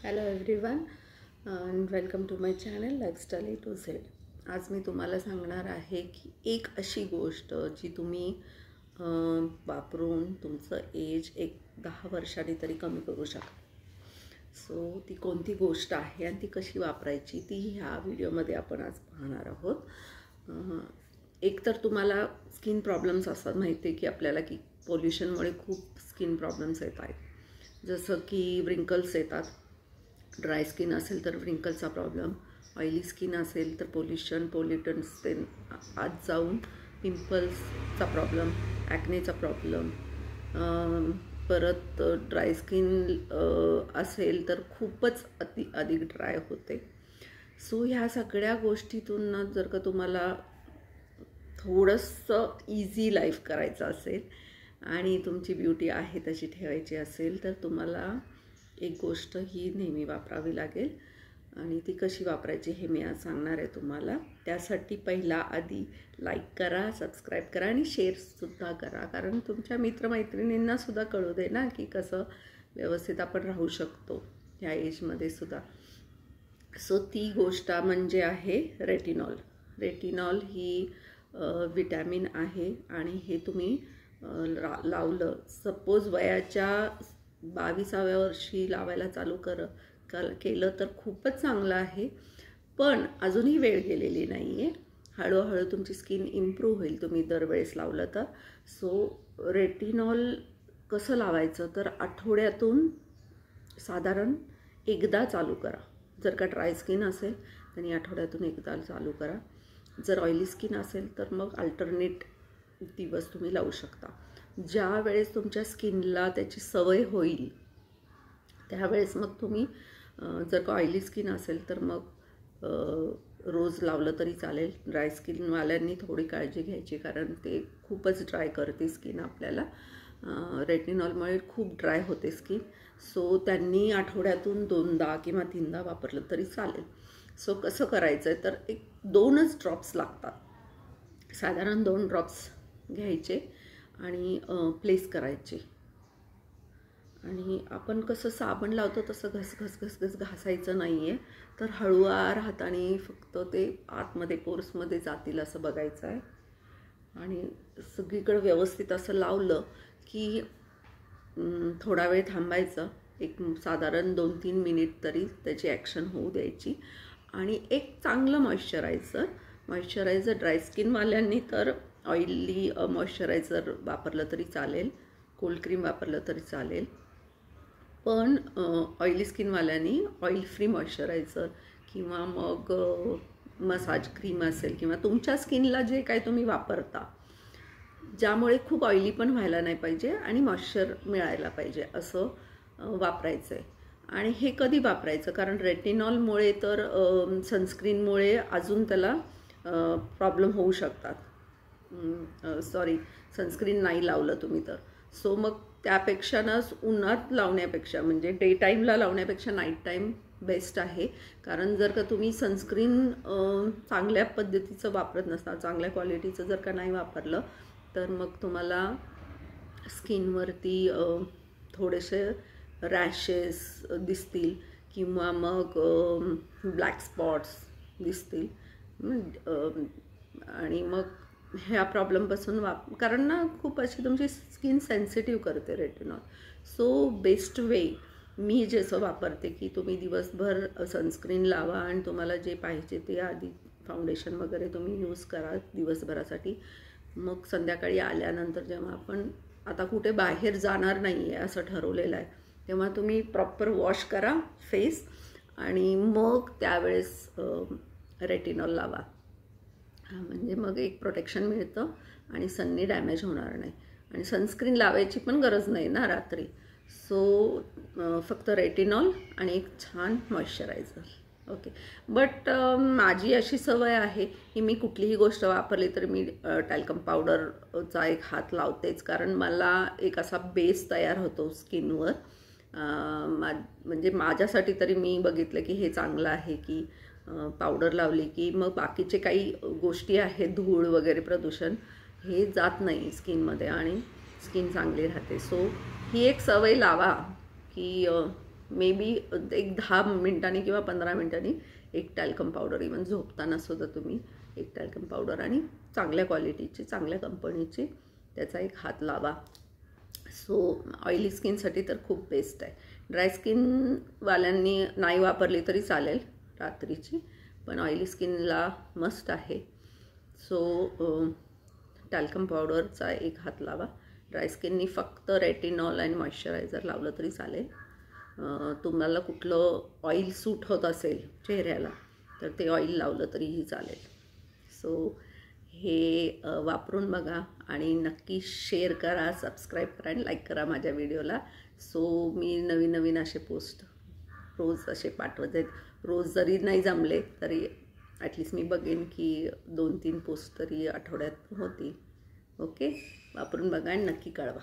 Hello everyone and welcome to my channel lifestyle A to Z. आज मी तुम्हाला सांगणार आहे की एक अशी गोष्ट जी तुम्ही वापरून तुमचं एज एक 10 वर्षांनी तरी कमी करू शकता. सो ती कोणती गोष्ट आहे आणि ती कशी वापरायची ती ह्या व्हिडिओमध्ये आपण आज पाहणार आहोत. एक तर तुम्हाला स्किन प्रॉब्लेम्स असतात, माहिती आहे की आपल्याला की पोल्युशनमुळे खूप स्किन प्रॉब्लेम्स येत आहेत. जसं की व्रिंकल्स येतात. ड्राय स्किन असेल तर व्रिंकलचा प्रॉब्लेम, ऑइली स्किन असेल तर पोल्युटन्स ते आत जाऊन पिंपल्सचा प्रॉब्लेम, ॲक्नेचा प्रॉब्लेम, परत ड्राय स्किन असेल तर खूपच अधिक ड्राय होते. सो ह्या सगळ्या गोष्टीतून जर का तुम्हाला थोडंसं इझी लाईफ करायचं असेल आणि तुमची ब्युटी आहे तशी ठेवायची असेल तर तुम्हाला एक गोष्ट ही नेहमी वापरावी लागेल. आणि ती कशी वापरायची हे मी आज सांगणार आहे तुम्हाला. त्यासाठी पहिला आधी लाईक करा, सबस्क्राईब करा आणि शेअरसुद्धा करा, कारण तुमच्या मित्रमैत्रिणींनासुद्धा कळू दे ना की कसं व्यवस्थित आपण राहू शकतो ह्या एजमध्ये सुद्धा. सो ती गोष्ट म्हणजे आहे रेटिनॉल. रेटिनॉल ही विटॅमिन आहे आणि हे तुम्ही लावलं, सपोज वयाच्या 22व्या वर्षी लावायला चालू केलं तर खूपच चांगलं आहे. पण अजूनही वेळ गेलेली नाही आहे. हळूहळू तुमची स्किन इम्प्रूव्ह होईल तुम्ही दरवेळेस लावलं तर. सो रेटिनॉल कसं लावायचं तर आठवड्यातून साधारण एकदा चालू करा. जर का ड्राय स्किन असेल तर आठवड्यातून एकदा चालू करा. जर ऑइली स्किन असेल तर मग अल्टरनेट दिवस तुम्ही लावू शकता. ज्या वेळेस तुमच्या स्किनला त्याची सवय होईल त्यावेळेस मग तुम्ही जर का ऑइली स्किन असेल तर मग रोज लावलं तरी चालेल. ड्राय स्किनवाल्यांनी थोडी काळजी घ्यायची, कारण ते खूपच ड्राय करते स्किन आपल्याला. रेटिनॉलमुळे खूप ड्राय होते स्किन. सो त्यांनी आठवड्यातून 2दा किंवा 3दा वापरलं तरी चालेल. सो कसं करायचं आहे तर 2च ड्रॉप्स लागतात. साधारण 2 ड्रॉप्स घ्यायचे आणि प्लेस करायचे. आणि आपण कसं साबण लावतो तसं घस घासायचं नाही आहे, तर हळूवार हाताने फक्त ते आतमध्ये पोर्समध्ये जातील असं बघायचं आहे. आणि सगळीकडे व्यवस्थित असं लावलं की थोडा वेळ थांबायचं, एक साधारण 2-3 मिनिट तरी त्याची ॲक्शन होऊ द्यायची. आणि एक चांगलं मॉइश्चरायझर ड्राय स्किनवाल्यांनी तर ऑइली मॉइश्चरायझर वापरलं तरी चालेल, कोल्ड क्रीम वापरलं तरी चालेल. पण ऑइली स्किनवाल्यांनी ऑइल फ्री मॉइश्चरायझर किंवा मग मसाज क्रीम असेल किंवा तुमच्या स्किनला जे काय तुम्ही वापरता, ज्यामुळे खूप ऑइली पण व्हायला नाही पाहिजे आणि मॉइश्चर मिळायला पाहिजे असं वापरायचं आहे. आणि हे कधी वापरायचं, कारण रेटिनॉलमुळे तर सनस्क्रीनमुळे अजून त्याला प्रॉब्लेम होऊ शकतात. सनस्क्रीन नाही लावलं तुम्ही तर. सो मग त्यापेक्षा ना उन्हात लावण्यापेक्षा, म्हणजे डे टाईमला लावण्यापेक्षा नाईट टाईम बेस्ट आहे. कारण जर का तुम्ही सनस्क्रीन चांगल्या पद्धतीचं वापरत नसता, चांगल्या क्वालिटीचं जर का नाही वापरलं तर मग तुम्हाला स्किनवरती थोडेसे रॅशेस दिसतील किंवा मग ब्लॅक स्पॉट्स दिसतील. आणि मग ह्या प्रॉब्लेमपासून कारण ना खूप अशी तुमची स्किन सेन्सिटिव्ह करते रेटिनॉल. सो बेस्ट वे मी जसं वापरते की तुम्ही दिवसभर सनस्क्रीन लावा आणि तुम्हाला जे पाहिजे ते आधी फाउंडेशन वगैरे तुम्ही यूज करा दिवसभरासाठी. मग संध्याकाळी आल्यानंतर जेव्हा आपण आता कुठे बाहेर जाणार नाही आहे असं ठरवलेलं आहे, तेव्हा तुम्ही प्रॉपर वॉश करा फेस आणि मग त्यावेळेस रेटिनॉल लावा. म्हणजे मग एक प्रोटेक्शन मिळतं आणि सननी डॅमेज होणार नाही. आणि सनस्क्रीन लावायची पण गरज नाही ना रात्री. सो फक्त रेटिनॉल आणि एक छान मॉइश्चरायझर. ओके. बट माझी अशी सवय आहे की मी कुठलीही गोष्ट वापरली तर मी टॅल्कम पावडरचा एक हात लावतेच, कारण मला एक असा बेस तयार होतो स्किनवर. म्हणजे माझ्यासाठी तरी मी बघितलं की हे चांगलं आहे की पावडर लावली की मग बाकीचे काही गोष्टी आहेत, धूळ वगैरे प्रदूषण हे जात नाही स्किनमध्ये आणि स्किन चांगली राहते. सो ही एक सवय लावा की मे बी एक 10 मिनिटांनी किंवा 15 मिनिटांनी एक टॅल्कम पावडर, इवन झोपताना सुद्धा तुम्ही एक टॅल्कम पावडर आणि चांगल्या क्वालिटीची, चांगल्या कंपनीची त्याचा एक हात लावा. सो ऑइली स्किनसाठी तर खूप बेस्ट आहे. ड्राय स्किनवाल्यांनी नाही वापरली तरी चालेल रात्रीची, पण ऑइली स्किनला मस्ट आहे. सो टॅल्कम पावडरचा एक हात लावा. ड्राय स्किननी फक्त रेटिनॉल आणि मॉइश्चरायझर लावलं तरी चालेल. तुम्हाला कुठलं ऑइल सूट होत असेल चेहऱ्याला तर ते ऑइल लावलं तरीही चालेल. सो हे वापरून बघा आणि नक्की शेअर करा, सबस्क्राईब करा आणि लाईक करा माझ्या व्हिडिओला. सो मी नवीन नवीन असे पोस्ट रोज असे पाठवत आहेत. रोज जरी नाही जमले तरी ॲटलिस्ट मी बघेन की 2-3 पोस्ट तरी आठवड्यात होतील. ओके, वापरून बघा आणि नक्की कळवा.